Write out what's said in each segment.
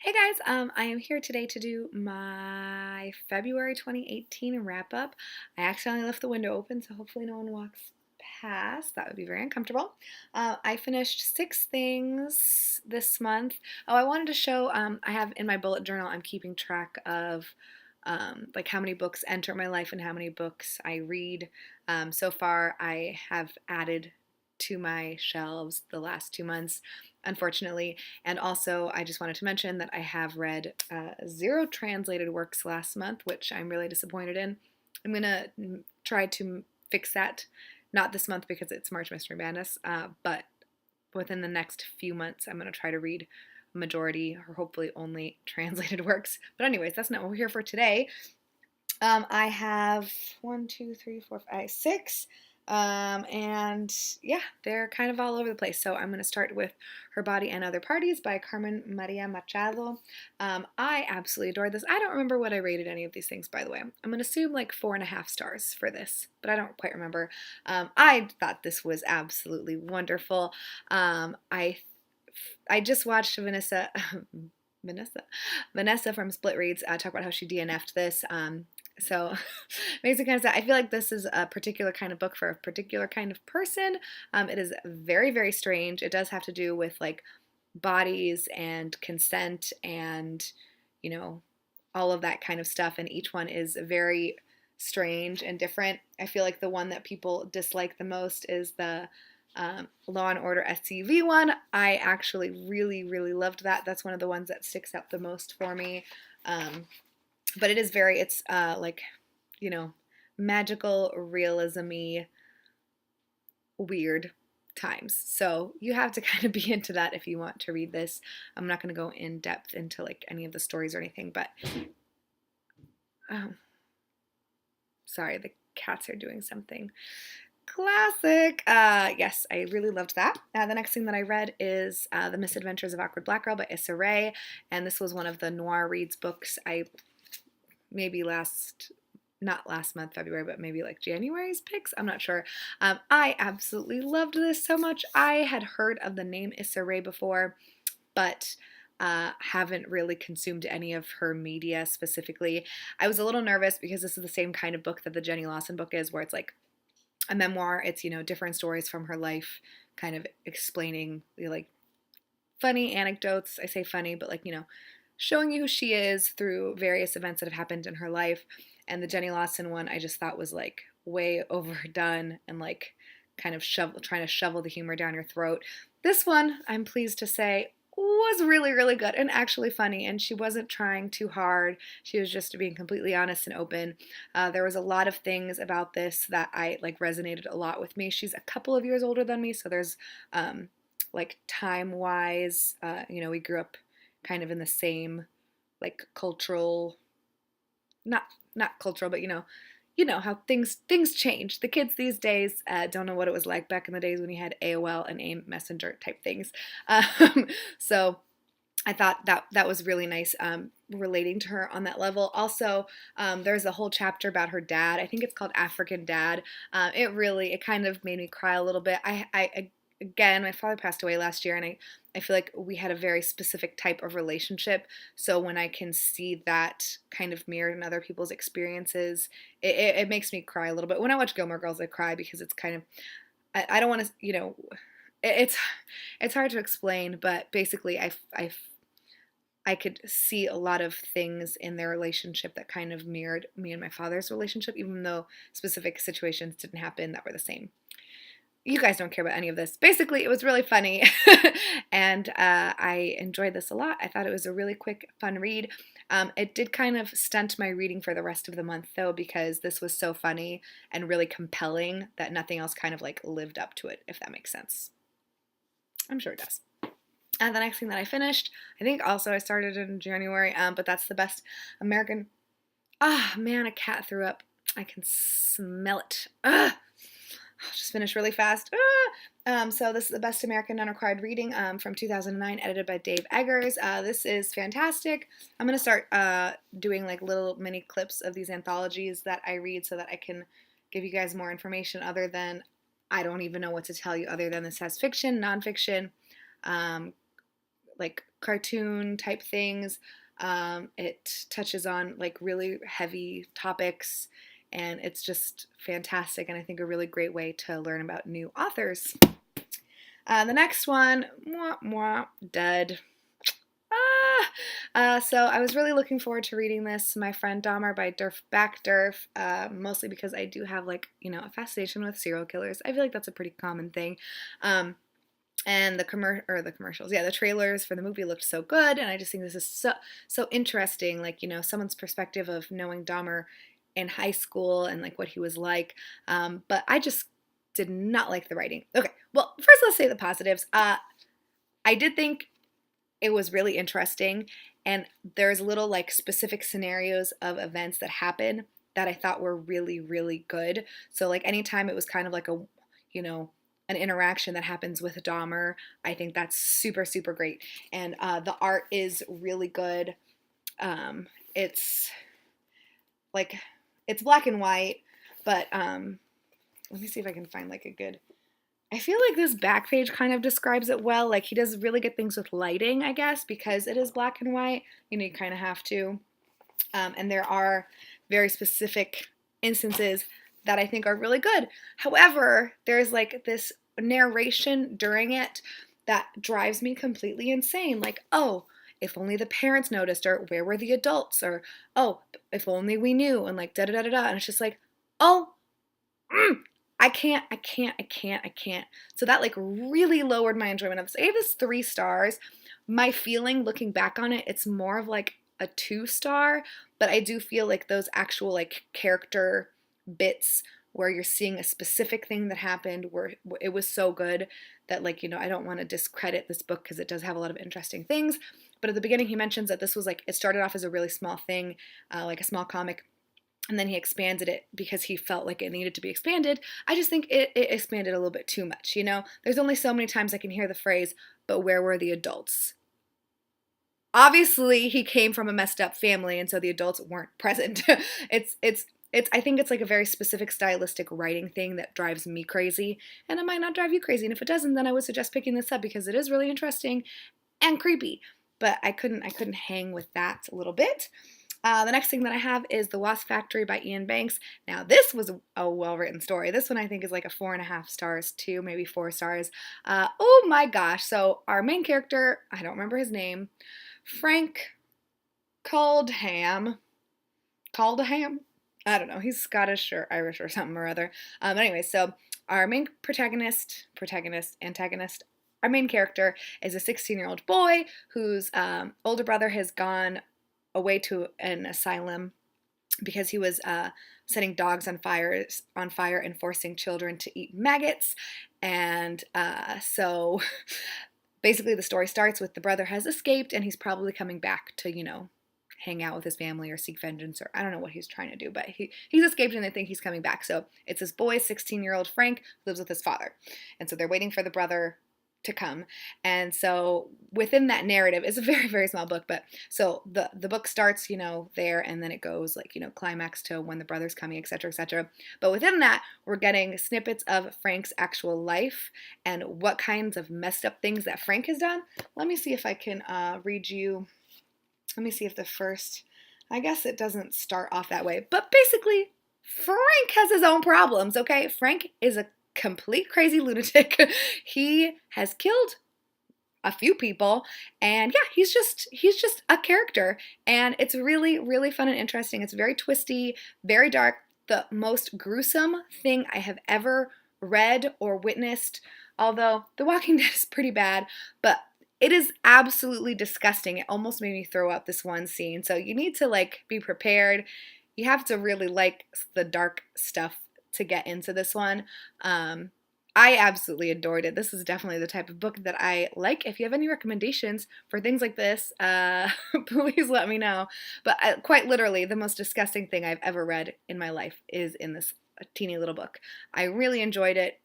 Hey guys, I am here today to do my February 2018 wrap up. I accidentally left the window open, so hopefully no one walks past. That would be very uncomfortable. I finished 6 things this month. Oh, I wanted to show, I have in my bullet journal, I'm keeping track of like how many books enter my life and how many books I read. So far, I have added to my shelves the last 2 months, unfortunately. And also, I just wanted to mention that I have read 0 translated works last month, which I'm really disappointed in. I'm going to try to fix that, not this month because it's March Mystery Madness, but within the next few months, I'm going to try to read a majority or hopefully only translated works. But, anyways, that's not what we're here for today. I have one, two, three, four, five, six. And yeah, they're kind of all over the place. So I'm going to start with Her Body and Other Parties by Carmen Maria Machado. I absolutely adored this. I don't remember what I rated any of these things, by the way. I'm going to assume like 4.5 stars for this, but I don't quite remember. I thought this was absolutely wonderful. I just watched Vanessa from Split Reads talk about how she DNF'd this. So makes it kind of sad. I feel like this is a particular kind of book for a particular kind of person. It is very, very strange. It does have to do with like bodies and consent and, you know, all of that kind of stuff. And each one is very strange and different. I feel like the one that people dislike the most is the Law and Order SCV one. I actually really, really loved that. That's one of the ones that sticks out the most for me. But it is very, it's like, you know, magical, realism-y, weird times. So you have to kind of be into that if you want to read this. I'm not going to go in depth into like any of the stories or anything, but oh, sorry, the cats are doing something. Classic. Yes, I really loved that. The next thing that I read is The Misadventures of Awkward Black Girl by Issa Rae, and this was one of the Noir Reads books I maybe not last month, February, but maybe like January's picks. I'm not sure. I absolutely loved this so much. I had heard of the name Issa Rae before, but haven't really consumed any of her media specifically. I was a little nervous because this is the same kind of book that the Jenny Lawson book is, where it's like a memoir. It's, different stories from her life, kind of explaining like funny anecdotes. I say funny, but like, showing you who she is through various events that have happened in her life. And the Jenny Lawson one I just thought was like way overdone and like kind of trying to shovel the humor down your throat. This one, I'm pleased to say, was really, really good and actually funny, and she wasn't trying too hard. She was just being completely honest and open. There was a lot of things about this that I like resonated a lot with me. She's a couple of years older than me, so there's like time-wise, we grew up kind of in the same like cultural, not cultural, but how things change. The kids these days don't know what it was like back in the days when you had AOL and AIM Messenger type things. So I thought that was really nice, relating to her on that level. Also, there's a whole chapter about her dad. I think it's called African Dad. It kind of made me cry a little bit. Again, my father passed away last year, and I feel like we had a very specific type of relationship. So when I can see that kind of mirrored in other people's experiences, it makes me cry a little bit. When I watch Gilmore Girls, I cry because it's kind of, I don't want to, it's hard to explain, but basically I could see a lot of things in their relationship that kind of mirrored me and my father's relationship, even though specific situations didn't happen that were the same. You guys don't care about any of this. Basically, it was really funny, and I enjoyed this a lot. I thought it was a really quick, fun read. It did kind of stunt my reading for the rest of the month, though, because this was so funny and really compelling that nothing else kind of like lived up to it, if that makes sense. I'm sure it does. And the next thing that I finished, I think also I started in January, but that's The Best American. Ah, man, a cat threw up. I can smell it. Ugh. I'll just finish really fast. So this is The Best American Non-Required Reading from 2009, edited by Dave Eggers. This is fantastic. I'm going to start doing like little mini clips of these anthologies that I read so that I can give you guys more information other than, I don't even know what to tell you other than this has fiction, nonfiction, like cartoon type things. It touches on like really heavy topics, and it's just fantastic, and I think a really great way to learn about new authors. The next one, dead. So I was really looking forward to reading this, My Friend Dahmer by Durf, mostly because I do have like, a fascination with serial killers. I feel like that's a pretty common thing. And the commercials, yeah, the trailers for the movie looked so good, and I just think this is so interesting, like, someone's perspective of knowing Dahmer in high school and like what he was like. But I just did not like the writing. Okay, well, first let's say the positives. I did think it was really interesting, and there's little like specific scenarios of events that happen that I thought were really, really good. So like anytime it was kind of like a, an interaction that happens with Dahmer, I think that's super, super great. And the art is really good. It's like, it's black and white, but let me see if I can find like a good, I feel like this back page kind of describes it well. Like he does really good things with lighting, I guess, because it is black and white. You kind of have to. And there are very specific instances that I think are really good. However, there's like this narration during it that drives me completely insane. Like, oh, if only the parents noticed, or where were the adults, or oh, if only we knew, and like da da da da da. And it's just like, oh, I can't. So that like really lowered my enjoyment of this. I gave this 3 stars. My feeling looking back on it, it's more of like a 2-star, but I do feel like those actual like character bits where you're seeing a specific thing that happened where it was so good that like, I don't want to discredit this book because it does have a lot of interesting things. But at the beginning he mentions that this was like, it started off as a really small thing, like a small comic, and then he expanded it because he felt like it needed to be expanded. I just think it expanded a little bit too much, There's only so many times I can hear the phrase, but where were the adults? Obviously, he came from a messed up family, and so the adults weren't present. I think it's like a very specific stylistic writing thing that drives me crazy, and it might not drive you crazy. And if it doesn't, then I would suggest picking this up because it is really interesting and creepy. But I couldn't hang with that a little bit. The next thing that I have is The Wasp Factory by Ian Banks. Now, this was a well-written story. This one I think is like a 4.5 stars too, maybe 4 stars. Oh my gosh. So our main character, I don't remember his name, Frank Caldham. I don't know. He's Scottish or Irish or something or other. Anyway, so our main antagonist, our main character is a 16-year-old boy whose older brother has gone away to an asylum because he was setting dogs on fire and forcing children to eat maggots. And so basically the story starts with the brother has escaped and he's probably coming back to, hang out with his family or seek vengeance, or I don't know what he's trying to do, but he's escaped and they think he's coming back. So it's this boy, 16-year-old Frank, who lives with his father. And so they're waiting for the brother to come. And so within that narrative, it's a very, very small book, but so the book starts, there, and then it goes like, climax to when the brother's coming, etc., etc. But within that, we're getting snippets of Frank's actual life and what kinds of messed up things that Frank has done. Let me see if I can read you. Let me see if I guess it doesn't start off that way, but basically Frank has his own problems, okay? Frank is a complete crazy lunatic. He has killed a few people, and yeah, he's just a character, and it's really, really fun and interesting. It's very twisty, very dark, the most gruesome thing I have ever read or witnessed, although The Walking Dead is pretty bad, but it is absolutely disgusting. It almost made me throw up this one scene. So you need to like be prepared. You have to really like the dark stuff to get into this one. I absolutely adored it. This is definitely the type of book that I like. If you have any recommendations for things like this, please let me know. But quite literally, the most disgusting thing I've ever read in my life is in this teeny little book. I really enjoyed it.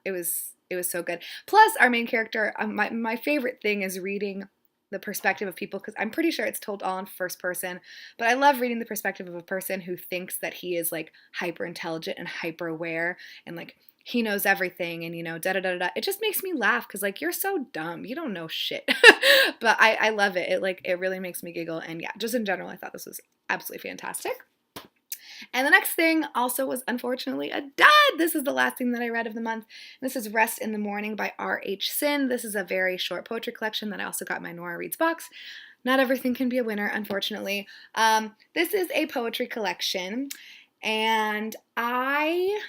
It was so good. Plus, our main character, my favorite thing is reading the perspective of people, because I'm pretty sure it's told all in first person, but I love reading the perspective of a person who thinks that he is like hyper intelligent and hyper aware, and like he knows everything and, da da da da. It just makes me laugh because, like, you're so dumb. You don't know shit. But I love it. It really makes me giggle. And yeah, just in general, I thought this was absolutely fantastic. And the next thing also was unfortunately a dud. This is the last thing that I read of the month. This is Rest in the Morning by R.H. Sin. This is a very short poetry collection that I also got in my Nora Reads box. Not everything can be a winner, unfortunately. This is a poetry collection, and I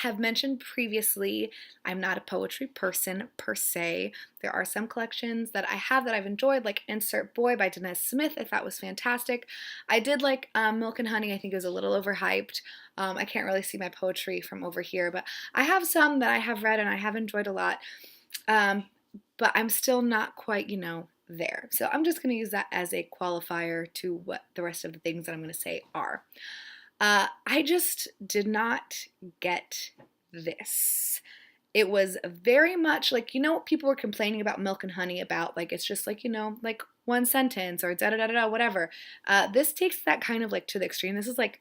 have mentioned previously, I'm not a poetry person per se. There are some collections that I have that I've enjoyed, like Insert Boy by Denise Smith. I thought was fantastic. I did like Milk and Honey. I think it was a little overhyped. I can't really see my poetry from over here, but I have some that I have read and I have enjoyed a lot. But I'm still not quite, there. So I'm just going to use that as a qualifier to what the rest of the things that I'm going to say are. I just did not get this. It was very much like, people were complaining about Milk and Honey about, like, it's just like, like one sentence or da-da-da-da, whatever. This takes that kind of, like, to the extreme. This is, like,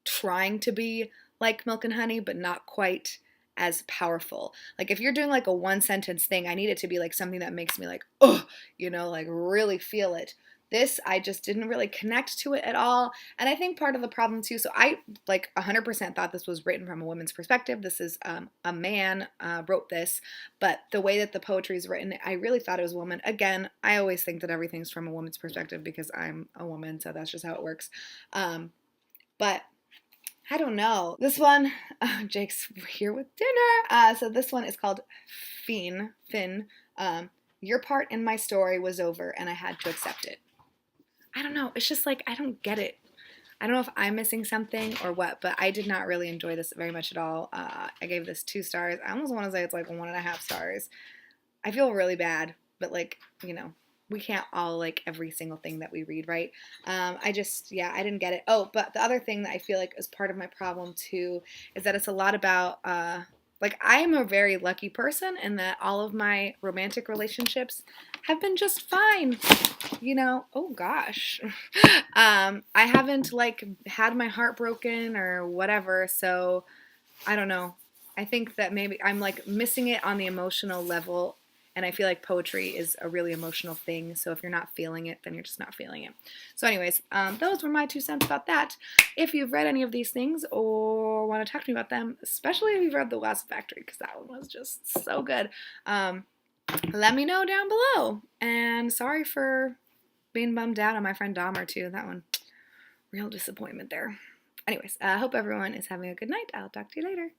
trying to be like Milk and Honey, but not quite as powerful. Like, if you're doing, like, a one-sentence thing, I need it to be, like, something that makes me, like, oh, like, really feel it. This, I just didn't really connect to it at all. And I think part of the problem too, so I like 100% thought this was written from a woman's perspective. This is a man wrote this, but the way that the poetry is written, I really thought it was a woman. Again, I always think that everything's from a woman's perspective because I'm a woman, so that's just how it works. But I don't know. This one, Jake's here with dinner. So this one is called Finn. Your part in my story was over and I had to accept it. I don't know. It's just like, I don't get it. I don't know if I'm missing something or what, but I did not really enjoy this very much at all. I gave this 2 stars. I almost want to say it's like 1.5 stars. I feel really bad, but like, we can't all like every single thing that we read, right? I didn't get it. Oh, but the other thing that I feel like is part of my problem too is that it's a lot about, like, I am a very lucky person in that all of my romantic relationships have been just fine. Oh gosh. I haven't like had my heart broken or whatever, so I don't know. I think that maybe I'm like missing it on the emotional level, and I feel like poetry is a really emotional thing, so if you're not feeling it, then you're just not feeling it. So anyways, those were my 2 cents about that. If you've read any of these things or want to talk to me about them, especially if you've read The Wasp Factory, because that one was just so good, let me know down below. And sorry for being bummed out on my Friend Dahmer too. That one, real disappointment there. Anyways, I hope everyone is having a good night. I'll talk to you later.